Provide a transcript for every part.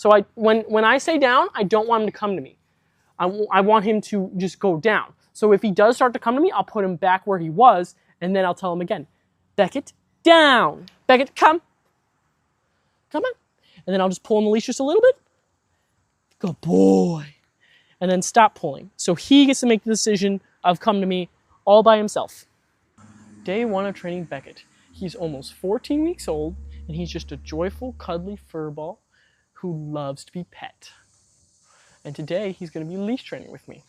So when I say down, I don't want him to come to me. I want him to just go down. So if he does start to come to me, I'll put him back where he was, and then I'll tell him again, Beckett, down. Beckett, come. Come on. And then I'll just pull on the leash just a little bit. Good boy. And then stop pulling. So he gets to make the decision of come to me all by himself. Day 1 of training Beckett. He's almost 14 weeks old, and he's just a joyful, cuddly furball who loves to be pet. And today he's going to be leash training with me.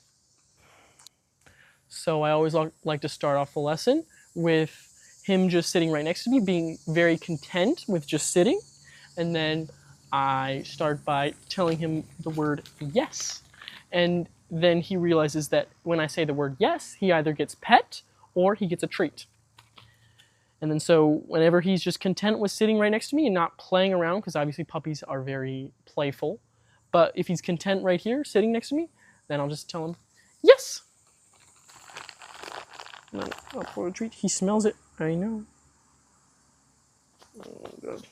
So I always like to start off the lesson with him just sitting right next to me, being very content with just sitting. And then I start by telling him the word yes. And then he realizes that when I say the word yes, he either gets pet or he gets a treat. And then so whenever he's just content with sitting right next to me and not playing around, because obviously puppies are very playful, but if he's content right here sitting next to me, then I'll just tell him yes. And then I'll pour a treat. He smells it. I know. Oh, good.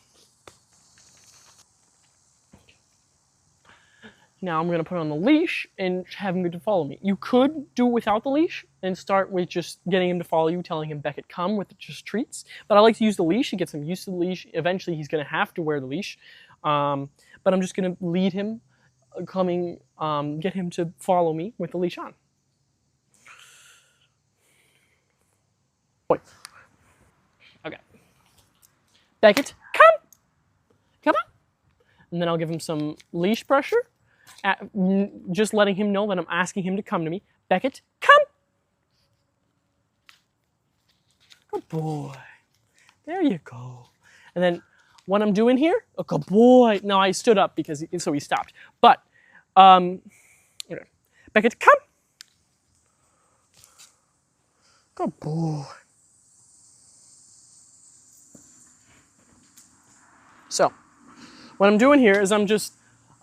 Now I'm going to put on the leash and have him to follow me. You could do it without the leash and start with just getting him to follow you, telling him Beckett come with just treats. But I like to use the leash. It gets him used to the leash. Eventually he's going to have to wear the leash. But I'm just going to lead him, get him to follow me with the leash on. Okay. Beckett, come! Come on! And then I'll give him some leash pressure. Just letting him know that I'm asking him to come to me. Beckett, come! Good boy. There you go. And then what I'm doing here, oh, good boy. No, I stood up so he stopped. But, okay. Beckett, come! Good boy. So, what I'm doing here is I'm just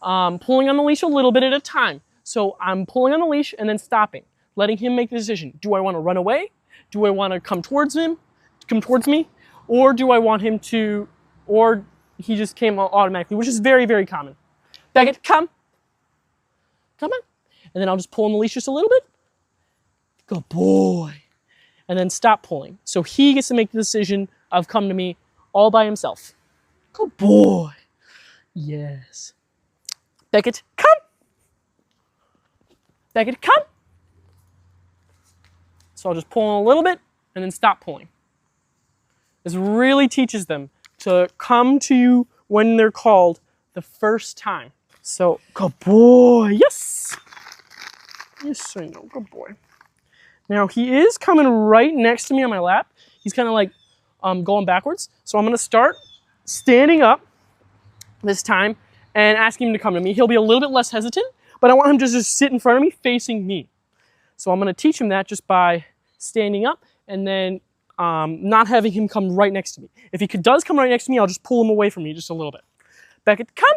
pulling on the leash a little bit at a time. So I'm pulling on the leash and then stopping, letting him make the decision. Do I want to run away? Do I want to come towards me? Or do I want him to, or he just came automatically, which is very, very common. Beckett, come. Come on. And then I'll just pull on the leash just a little bit. Good boy. And then stop pulling. So he gets to make the decision of come to me all by himself. Good boy. Yes. Beckett, come. Beckett, come. So I'll just pull on a little bit and then stop pulling. This really teaches them to come to you when they're called the first time. So, good boy. Yes. Yes, I know. Good boy. Now, he is coming right next to me on my lap. He's kind of like going backwards. So I'm going to start standing up this time and asking him to come to me. He'll be a little bit less hesitant, but I want him to just sit in front of me, facing me. So I'm going to teach him that just by standing up and then not having him come right next to me. If he does come right next to me, I'll just pull him away from me just a little bit. Beckett, come.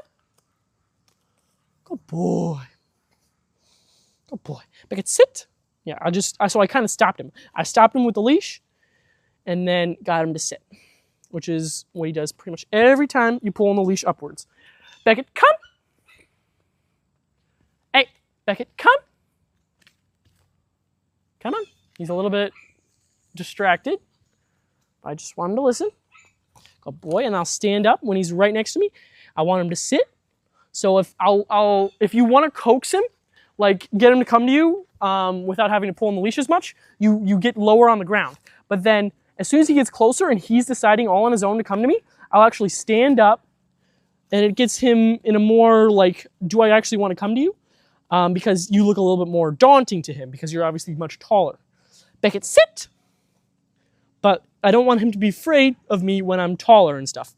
Good boy. Good boy. Beckett, sit. Yeah, so I kind of stopped him. I stopped him with the leash and then got him to sit, which is what he does pretty much every time you pull on the leash upwards. Beckett, come. Hey, Beckett, come. Come on. He's a little bit distracted. I just want him to listen. Good boy. And I'll stand up when he's right next to me. I want him to sit. So if you want to coax him, like get him to come to you without having to pull on the leash as much, you get lower on the ground. But then as soon as he gets closer and he's deciding all on his own to come to me, I'll actually stand up and it gets him in a more like, do I actually want to come to you? Because you look a little bit more daunting to him because you're obviously much taller. Beckett, sit! But I don't want him to be afraid of me when I'm taller and stuff.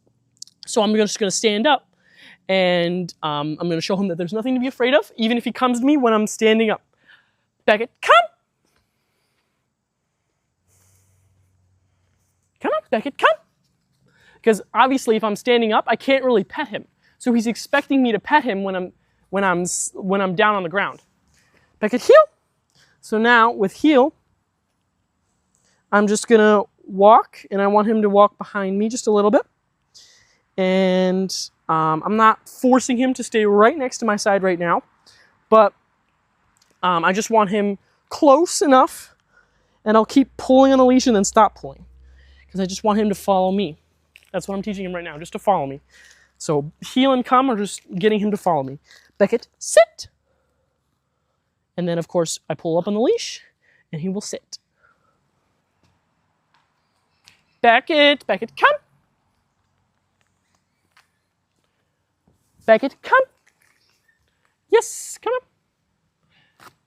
So I'm just going to stand up and I'm going to show him that there's nothing to be afraid of, even if he comes to me when I'm standing up. Beckett, come! Come on, Beckett, come! Because obviously if I'm standing up, I can't really pet him. So he's expecting me to pet him when I'm down on the ground. Beckett, heel! So now with heel, I'm just gonna walk, and I want him to walk behind me just a little bit. And I'm not forcing him to stay right next to my side right now, but I just want him close enough, and I'll keep pulling on the leash and then stop pulling because I just want him to follow me. That's what I'm teaching him right now, just to follow me. So heel and come are just getting him to follow me. Beckett, sit. And then, of course, I pull up on the leash, and he will sit. Beckett, Beckett, come. Beckett, come. Yes, come on.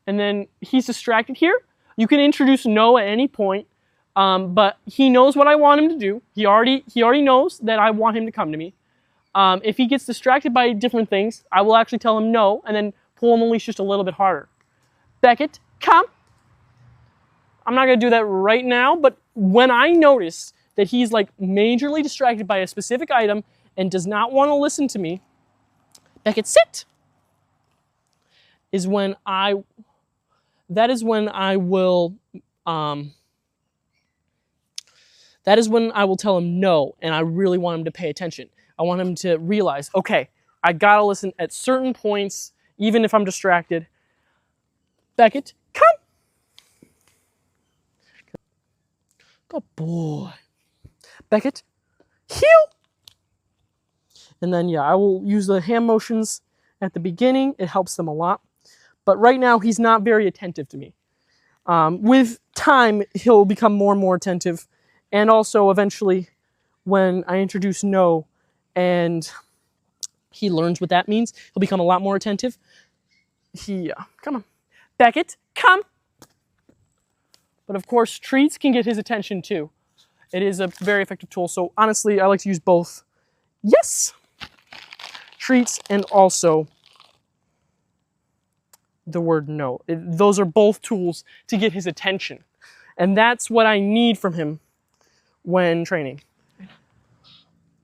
And then he's distracted here. You can introduce no at any point, but he knows what I want him to do. He already knows that I want him to come to me. If he gets distracted by different things, I will actually tell him no and then pull on the leash just a little bit harder. Beckett, come. I'm not going to do that right now, but when I notice that he's like majorly distracted by a specific item and does not want to listen to me, Beckett, sit. That is when I will tell him no, and I really want him to pay attention. I want him to realize, okay, I gotta listen at certain points, even if I'm distracted. Beckett, come. Good boy. Beckett, heel. And then, yeah, I will use the hand motions at the beginning. It helps them a lot. But right now, he's not very attentive to me. With time, he'll become more and more attentive. And also, eventually, when I introduce no and he learns what that means, he'll become a lot more attentive. Come on. Beckett, come. But of course, treats can get his attention too. It is a very effective tool. So honestly, I like to use both. Yes. Treats and also the word no. Those are both tools to get his attention. And that's what I need from him when training.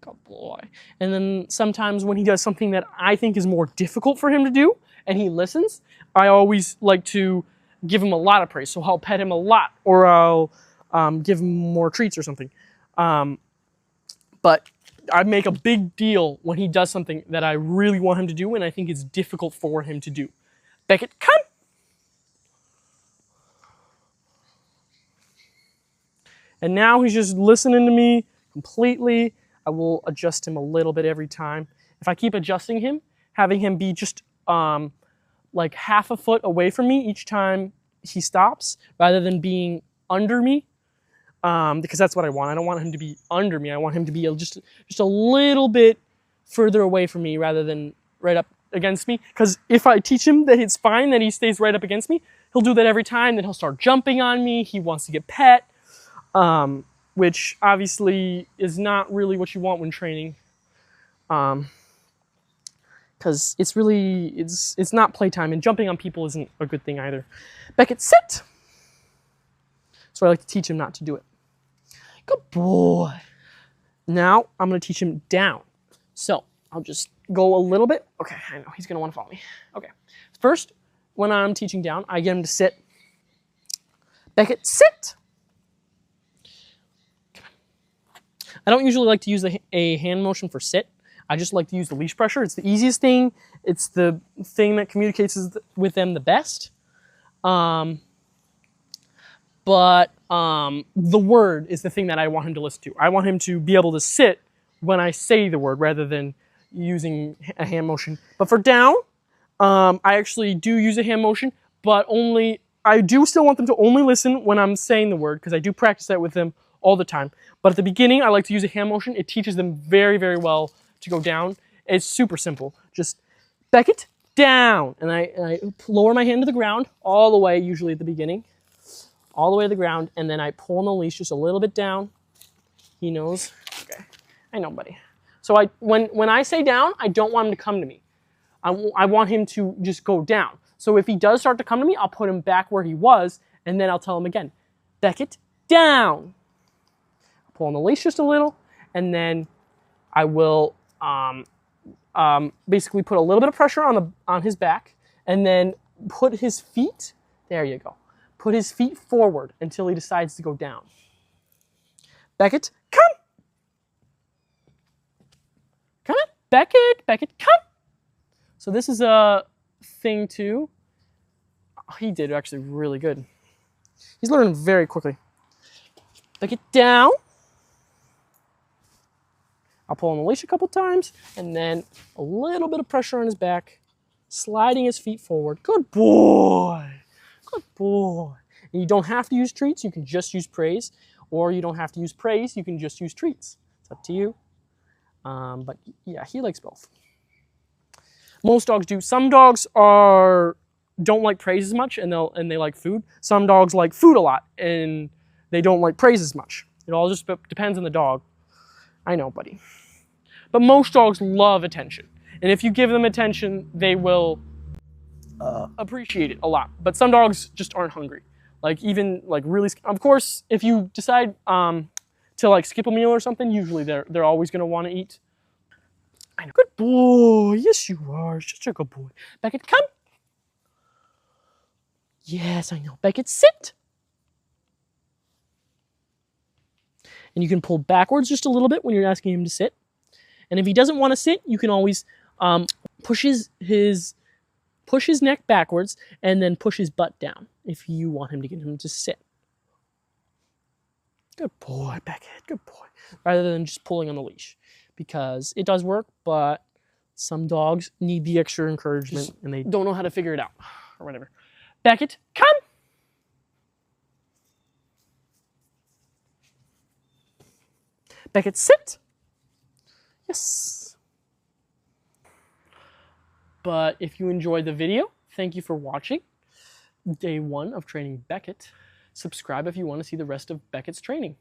Good boy. And then sometimes when he does something that I think is more difficult for him to do and he listens, I always like to give him a lot of praise. So I'll pet him a lot, or I'll give him more treats or something. But I make a big deal when he does something that I really want him to do and I think is difficult for him to do. Beckett, come. And now he's just listening to me completely. I will adjust him a little bit every time. If I keep adjusting him, having him be just like half a foot away from me each time he stops, rather than being under me, because that's what I want. I don't want him to be under me. I want him to be just a little bit further away from me rather than right up against me. Because if I teach him that it's fine that he stays right up against me, he'll do that every time. Then he'll start jumping on me. He wants to get pet. Which obviously is not really what you want when training, because it's not playtime, and jumping on people isn't a good thing either. Beckett, sit. So I like to teach him not to do it. Good boy. Now I'm going to teach him down. So I'll just go a little bit. Okay, I know he's going to want to follow me. Okay. First, when I'm teaching down, I get him to sit. Beckett, sit. I don't usually like to use a hand motion for sit. I just like to use the leash pressure. It's the easiest thing. It's the thing that communicates with them the best. But the word is the thing that I want him to listen to. I want him to be able to sit when I say the word rather than using a hand motion. But for down, I actually do use a hand motion, but I do still want them to only listen when I'm saying the word, because I do practice that with them all the time. But at the beginning, I like to use a hand motion. It teaches them very, very well to go down. It's super simple. Just Beckett, down. And I lower my hand to the ground all the way, usually at the beginning, all the way to the ground. And then I pull on the leash just a little bit down. He knows. Okay, I know, buddy. So when I say down, I don't want him to come to me. I want him to just go down. So if he does start to come to me, I'll put him back where he was, and then I'll tell him again, Beckett, down. Pull on the leash just a little, and then I will basically put a little bit of pressure on his back, and then put his feet, there you go, put his feet forward until he decides to go down. Beckett, come. Come on, Beckett, Beckett, come. So this is a thing too. Oh, he did actually really good. He's learning very quickly. Beckett down. I'll pull on the leash a couple times, and then a little bit of pressure on his back, sliding his feet forward. Good boy. Good boy. And you don't have to use treats. You can just use praise. Or you don't have to use praise. You can just use treats. It's up to you. But yeah, he likes both. Most dogs do. Some dogs don't like praise as much, and they like food. Some dogs like food a lot, and they don't like praise as much. It all just depends on the dog. I know, buddy. But most dogs love attention. And if you give them attention, they will appreciate it a lot. But some dogs just aren't hungry. Like even like really, of course, if you decide to like skip a meal or something, usually they're always gonna want to eat. I know. Good boy. Yes, you are. Such a good boy. Beckett, come. Yes, I know. Beckett, sit. And you can pull backwards just a little bit when you're asking him to sit. And if he doesn't want to sit, you can always push his neck backwards and then push his butt down if you want him to get him to sit. Good boy, Beckett. Good boy. Rather than just pulling on the leash, because it does work, but some dogs need the extra encouragement and they don't know how to figure it out or whatever. Beckett, come. Beckett, sit. Yes. But if you enjoyed the video, thank you for watching day 1 of training Beckett. Subscribe if you want to see the rest of Beckett's training.